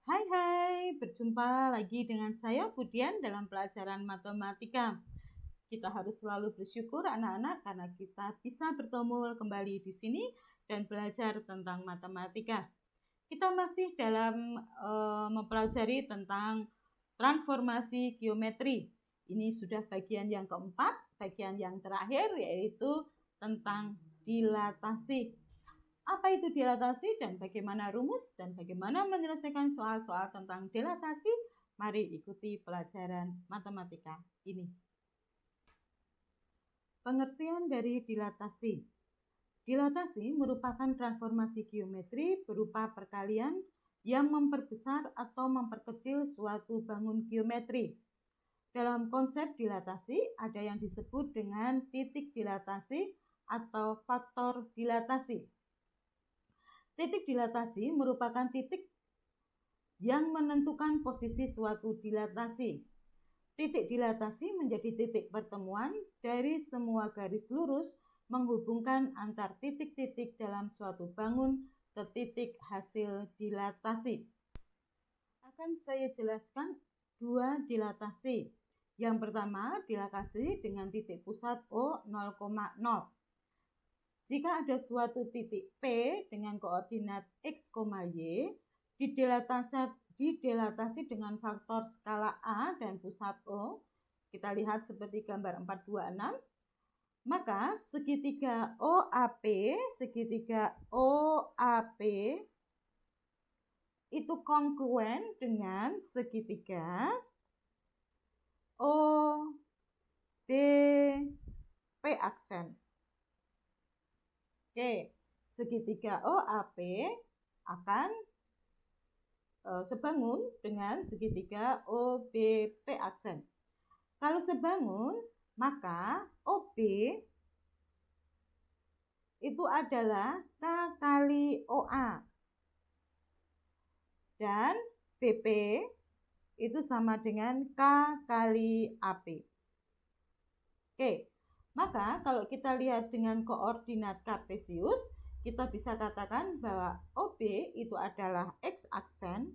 Hai, berjumpa lagi dengan saya Budian dalam pelajaran matematika. Kita harus selalu bersyukur anak-anak karena kita bisa bertemu kembali di sini dan belajar tentang matematika. Kita masih dalam mempelajari tentang transformasi geometri. Ini sudah bagian yang keempat, bagian yang terakhir yaitu tentang dilatasi. Apa itu dilatasi dan bagaimana rumus dan bagaimana menyelesaikan soal-soal tentang dilatasi? Mari ikuti pelajaran matematika ini. Pengertian dari dilatasi. Dilatasi merupakan transformasi geometri berupa perkalian yang memperbesar atau memperkecil suatu bangun geometri. Dalam konsep dilatasi ada yang disebut dengan titik dilatasi atau faktor dilatasi. Titik dilatasi merupakan titik yang menentukan posisi suatu dilatasi. Titik dilatasi menjadi titik pertemuan dari semua garis lurus menghubungkan antar titik-titik dalam suatu bangun ke titik hasil dilatasi. Akan saya jelaskan dua dilatasi. Yang pertama, dilatasi dengan titik pusat O 0,0. Jika ada suatu titik P dengan koordinat X, Y, didilatasi dengan faktor skala A dan pusat O, kita lihat seperti gambar 426, maka segitiga OAP itu kongruen dengan segitiga OBP aksen. Oke, segitiga OAP akan sebangun dengan segitiga OBP aksen. Kalau sebangun, maka OB itu adalah K kali OA. Dan BP itu sama dengan K kali AP. Oke. Maka kalau kita lihat dengan koordinat kartesius, kita bisa katakan bahwa OB itu adalah X aksen,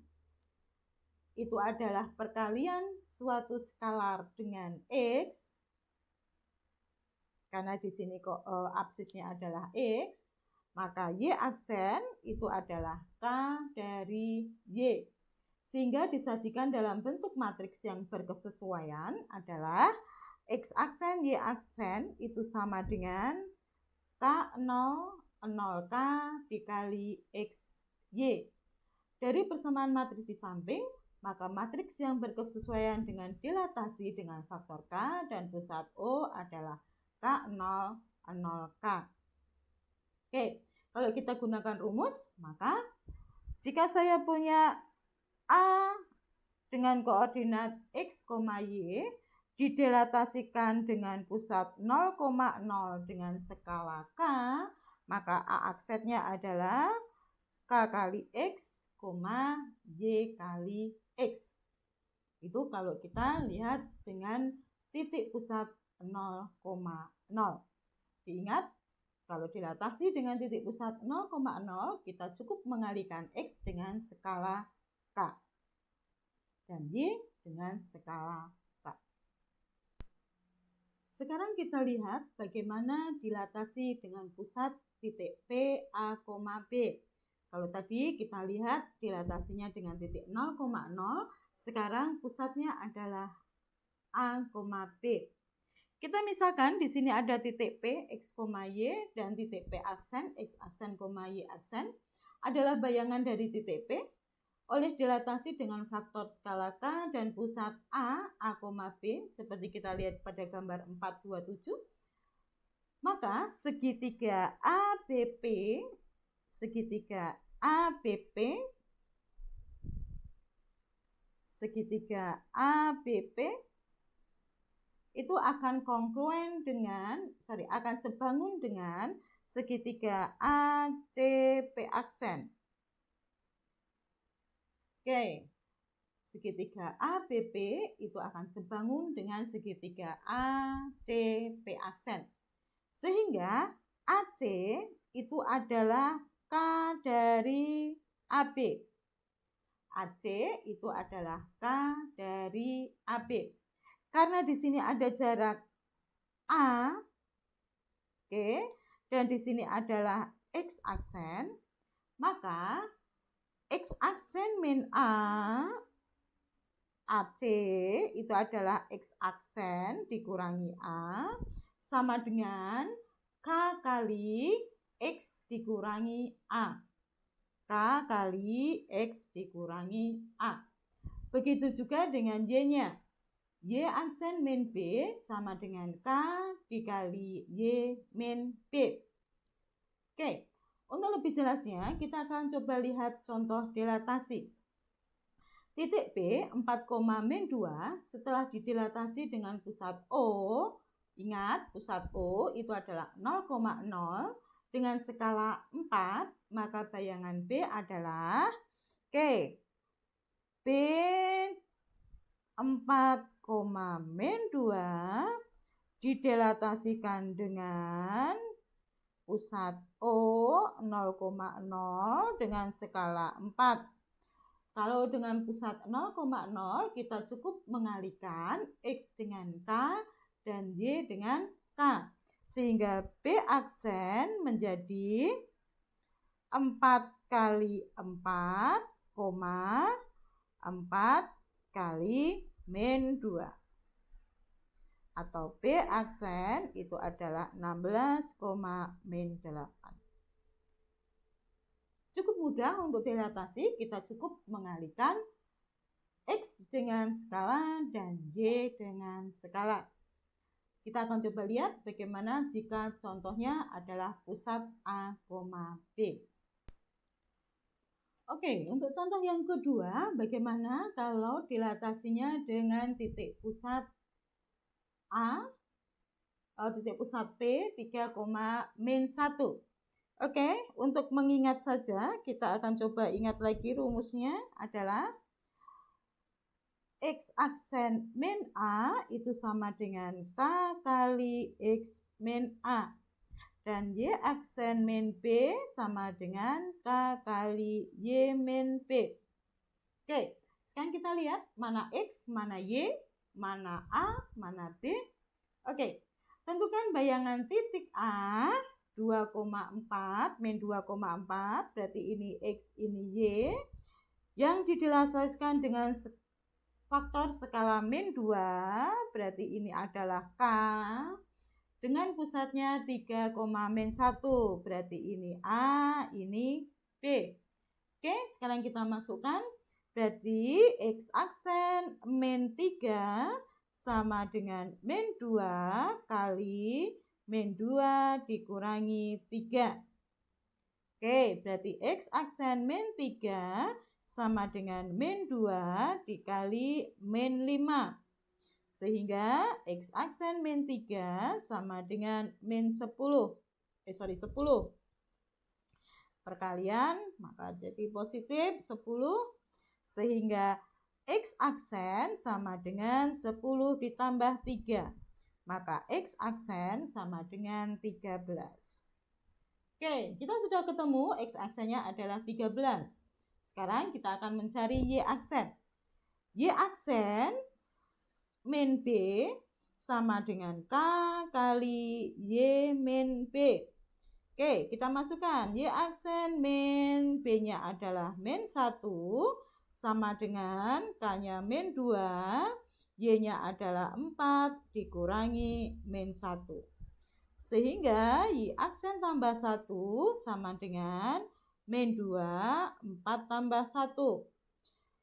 itu adalah perkalian suatu skalar dengan X, karena di sini absisnya adalah X, maka Y aksen itu adalah K dari Y. Sehingga disajikan dalam bentuk matriks yang berkesesuaian adalah X aksen, Y aksen itu sama dengan K0, 0K dikali X, Y. Dari persamaan matriks di samping, maka matriks yang berkesesuaian dengan dilatasi dengan faktor K dan pusat O adalah K0, 0K. Oke, kalau kita gunakan rumus, maka jika saya punya A dengan koordinat X, Y, didilatasikan dengan pusat 0,0 dengan skala K, maka A aksennya adalah K kali X, Y kali X. Itu kalau kita lihat dengan titik pusat 0,0. Diingat, kalau dilatasi dengan titik pusat 0,0, kita cukup mengalikan X dengan skala K dan Y dengan skala K. Sekarang kita lihat bagaimana dilatasi dengan pusat titik P, A, B. Kalau tadi kita lihat dilatasinya dengan titik 0,0, sekarang pusatnya adalah A, B. Kita misalkan di sini ada titik P, X, Y, dan titik P aksen, X aksen, Y aksen, adalah bayangan dari titik P. Oleh dilatasi dengan faktor skala K dan pusat A, B, seperti kita lihat pada gambar 427, maka segitiga ABP itu akan akan sebangun dengan segitiga ACP aksen. Oke, segitiga ABP itu akan sebangun dengan segitiga ACP aksen. Sehingga AC itu adalah K dari AB. AC itu adalah K dari AB. Karena di sini ada jarak A, oke, dan di sini adalah X aksen, maka X aksen min A, AC itu adalah X aksen dikurangi A, sama dengan K kali X dikurangi A. K kali X dikurangi A. Begitu juga dengan Y-nya. Y aksen min B sama dengan K dikali Y min B. Oke, untuk lebih jelasnya kita akan coba lihat contoh dilatasi. Titik B 4, min 2 setelah didilatasi dengan pusat O, ingat pusat O itu adalah 0,0 dengan skala 4, maka bayangan B adalah B 4, min 2 didilatasikan dengan pusat O 0,0 dengan skala 4. Kalau dengan pusat 0,0 kita cukup mengalihkan X dengan K dan Y dengan K. Sehingga B aksen menjadi 4 kali 4, 4 kali min 2. Atau B aksen itu adalah 16, min 8. Cukup mudah untuk dilatasi, kita cukup mengalihkan X dengan skala dan Y dengan skala. Kita akan coba lihat bagaimana jika contohnya adalah pusat A, B. Oke, untuk contoh yang kedua, bagaimana kalau dilatasinya dengan titik pusat A, titik pusat P 3, min 1. Oke, untuk mengingat saja, kita akan coba ingat lagi rumusnya adalah X aksen min A itu sama dengan K kali X min A. Dan Y aksen min B sama dengan K kali Y min B. Oke, sekarang kita lihat mana X, mana Y, mana A, mana B. Oke, tentukan bayangan titik A 2,4 min 2,4 berarti ini X ini Y yang didilatasikan dengan faktor skala min 2 berarti ini adalah K dengan pusatnya 3, min 1 berarti ini A ini B. Oke, sekarang kita masukkan berarti X aksen min 3 sama dengan min 2 kali min 2 dikurangi 3. Oke, berarti X aksen min 3 sama dengan min 2 dikali min 5. Sehingga X aksen min 3 sama dengan min 10. 10. Perkalian, maka jadi positif 10. Sehingga X aksen sama dengan 10 ditambah 3. Maka X aksen sama dengan 13. Oke, kita sudah ketemu X aksennya adalah 13. Sekarang kita akan mencari Y aksen. Y aksen min B sama dengan K kali Y min B. Oke, kita masukkan Y aksen min B-nya adalah min 1 sama dengan K-nya min 2. Y-nya adalah 4 dikurangi min 1. Sehingga Y aksen tambah 1 sama dengan min 2, 4 tambah 1.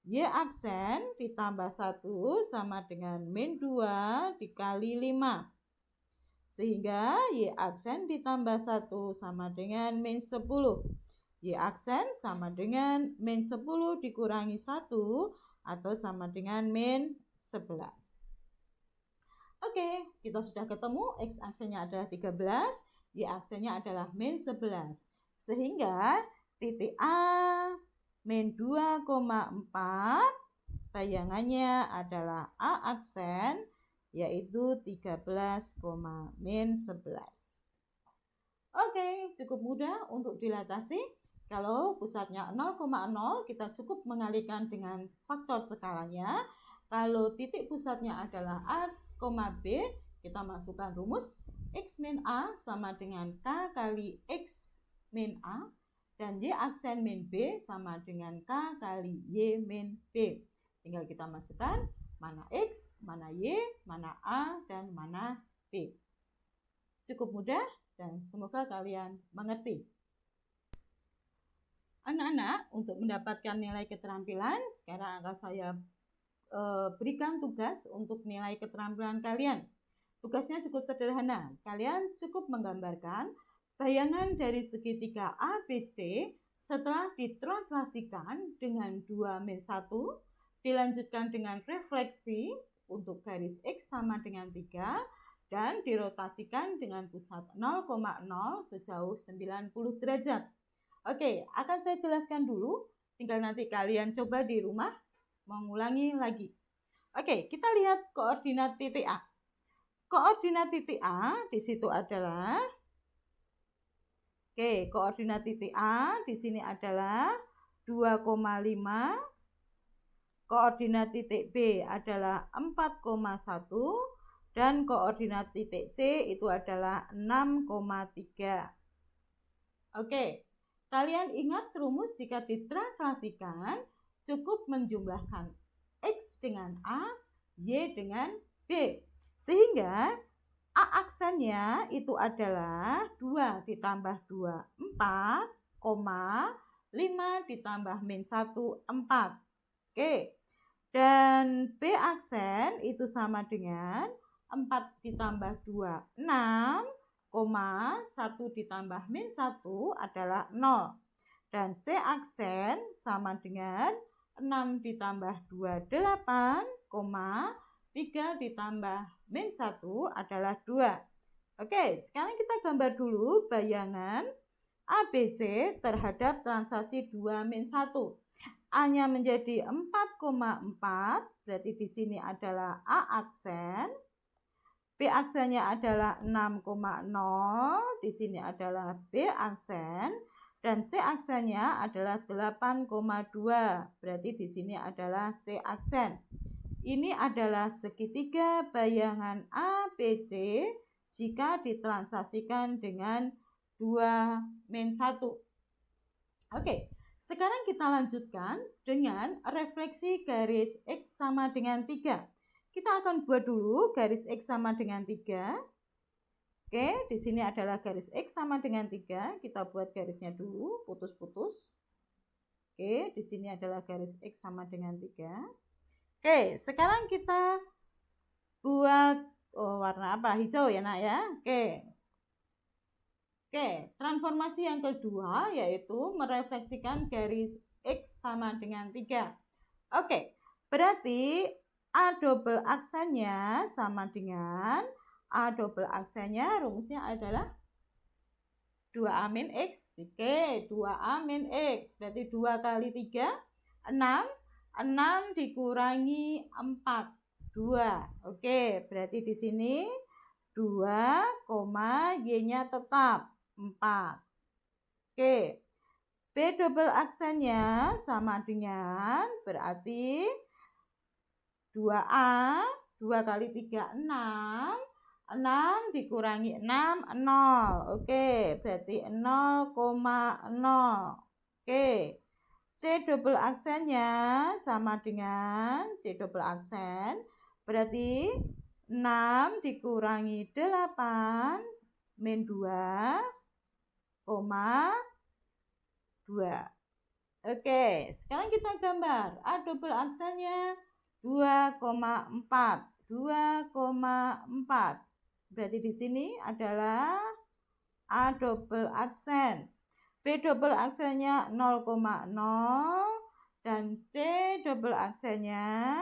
Y aksen ditambah 1 sama dengan min 2 dikali 5. Sehingga Y aksen ditambah 1 sama dengan min 10. Y aksen sama dengan min 10 dikurangi 1 atau sama dengan min 11. Oke, kita sudah ketemu X aksennya adalah 13, Y aksennya adalah min 11. Sehingga titik A min 2,4 bayangannya adalah A aksen yaitu 13, min 11. Oke, cukup mudah untuk dilatasi. Kalau pusatnya 0,0, kita cukup mengalihkan dengan faktor skalanya. Kalau titik pusatnya adalah A, B, kita masukkan rumus X min A sama dengan K kali X min A, dan Y aksen min B sama dengan K kali Y min B. Tinggal kita masukkan mana X, mana Y, mana A, dan mana B. Cukup mudah dan semoga kalian mengerti. Anak-anak, untuk mendapatkan nilai keterampilan, sekarang akan saya berikan tugas untuk nilai keterampilan kalian. Tugasnya cukup sederhana. Kalian cukup menggambarkan bayangan dari segitiga ABC setelah ditranslasikan dengan 2-1, dilanjutkan dengan refleksi untuk garis X sama dengan 3, dan dirotasikan dengan pusat 0,0 sejauh 90 derajat. Oke, akan saya jelaskan dulu, tinggal nanti kalian coba di rumah mengulangi lagi. Oke, kita lihat koordinat titik A. Koordinat titik A di situ adalah koordinat titik A di sini adalah 2,5. Koordinat titik B adalah 4,1 dan koordinat titik C itu adalah 6,3. Oke, kalian ingat rumus jika ditranslasikan cukup menjumlahkan X dengan A, Y dengan B. Sehingga A aksennya itu adalah 2 ditambah 2, 4, 5 ditambah min 1, 4. Oke. Dan B aksen itu sama dengan 4 ditambah 2, 6, 1 ditambah min 1 adalah 0. Dan C aksen sama dengan 6 ditambah 2, 8, 3 ditambah min 1 adalah 2. Oke, sekarang kita gambar dulu bayangan ABC terhadap transaksi 2-1. A-nya menjadi 4,4, berarti di sini adalah A aksen. B aksennya adalah 6,0, di sini adalah B aksen. Dan C aksennya adalah 8,2, berarti di sini adalah C aksen. Ini adalah segitiga bayangan ABC jika ditranslasikan dengan 2-1. Oke, sekarang kita lanjutkan dengan refleksi garis X sama dengan 3. Kita akan buat dulu garis X sama dengan 3. Oke, di sini adalah garis X sama dengan 3. Kita buat garisnya dulu, putus-putus. Oke, di sini adalah garis X sama dengan 3. Oke, sekarang kita buat warna apa? Hijau ya, Nak ya. Oke, transformasi yang kedua yaitu merefleksikan garis X sama dengan 3. Oke, berarti A double aksennya sama dengan A double aksennya rumusnya adalah 2A min X. Oke, 2A min X. Berarti 2 kali 3, 6. 6 dikurangi 4, 2. Oke, berarti di sini 2, Y-nya tetap 4. Oke, B double aksennya sama dengan berarti 2A, 2 kali 3, 6. 6 dikurangi 6, 0. Oke, berarti 0,0. Oke, C double aksennya sama dengan C double aksen. Berarti 6 dikurangi 8 min 2, 2. Oke, sekarang kita gambar. A double aksennya 2,4. 2,4. Berarti di sini adalah A double aksen. B double aksennya 0,0 dan C double aksennya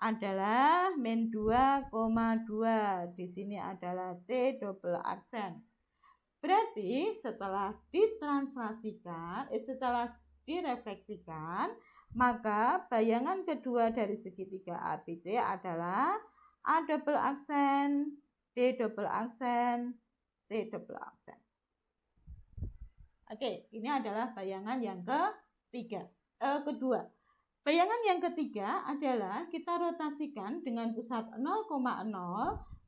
adalah min 2,2. Di sini adalah C double aksen. Berarti setelah ditranslasikan, setelah direfleksikan, maka bayangan kedua dari segitiga ABC adalah A double aksen, B double aksen, C double aksen. Oke, ini adalah bayangan yang kedua. Bayangan yang ketiga adalah kita rotasikan dengan pusat 0,0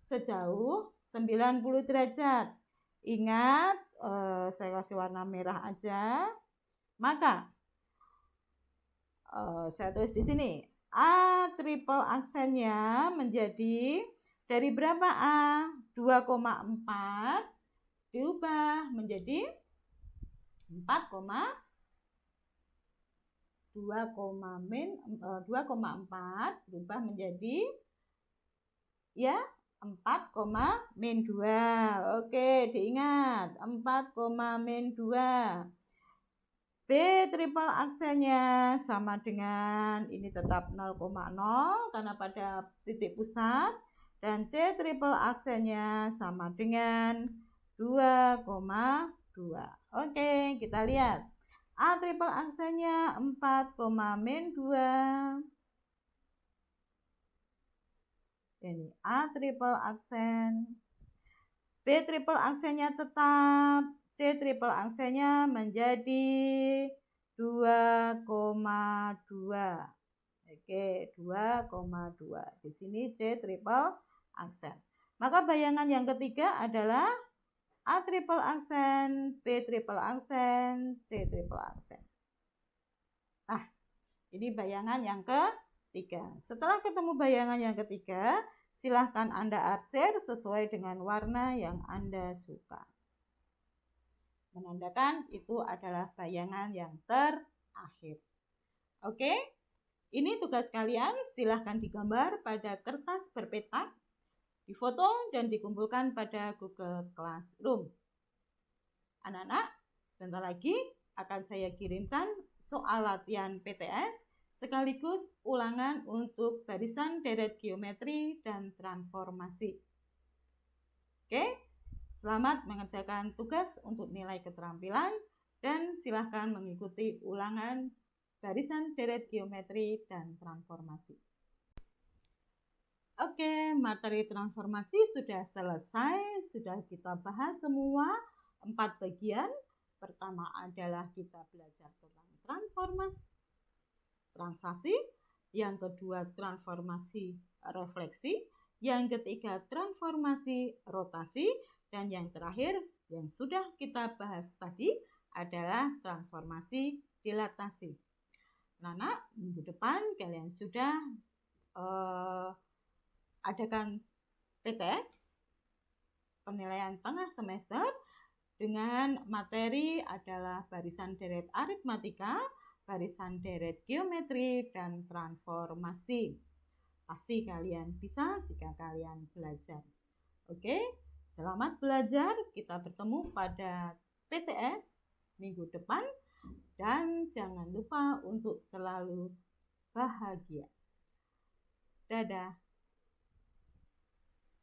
sejauh 90 derajat. Ingat, saya kasih warna merah aja. Maka saya tulis di sini A triple aksennya menjadi dari berapa A? 2,4 diubah menjadi 2,4 berubah menjadi ya 4,-2. Oke, diingat 4,-2. B triple aksennya sama dengan ini tetap 0,0 karena pada titik pusat, dan C triple aksennya sama dengan 2,2. Oke, kita lihat. A triple aksennya 4,-2. Ini A triple aksen. B triple aksennya tetap. C triple aksennya menjadi 2,2. Oke, 2,2. Di sini C triple aksen. Maka bayangan yang ketiga adalah A triple aksen, B triple aksen, C triple aksen. Nah, ini bayangan yang ketiga. Setelah ketemu bayangan yang ketiga, silahkan Anda arsir sesuai dengan warna yang Anda suka. Menandakan itu adalah bayangan yang terakhir. Oke, ini tugas kalian. Silahkan digambar pada kertas berpetak, difoto dan dikumpulkan pada Google Classroom. Anak-anak, sebentar lagi akan saya kirimkan soal latihan PTS sekaligus ulangan untuk barisan deret geometri dan transformasi. Oke, selamat mengerjakan tugas untuk nilai keterampilan dan silahkan mengikuti ulangan barisan deret geometri dan transformasi. Oke, materi transformasi sudah selesai, sudah kita bahas semua 4 bagian. Pertama adalah kita belajar tentang transformasi, translasi, yang kedua transformasi refleksi, yang ketiga transformasi rotasi, dan yang terakhir yang sudah kita bahas tadi adalah transformasi dilatasi. Nah, minggu depan kalian sudah adakan PTS penilaian tengah semester dengan materi adalah barisan deret aritmatika, barisan deret geometri, dan transformasi. Pasti kalian bisa jika kalian belajar. Oke, selamat belajar. Kita bertemu pada PTS minggu depan dan jangan lupa untuk selalu bahagia. Dadah.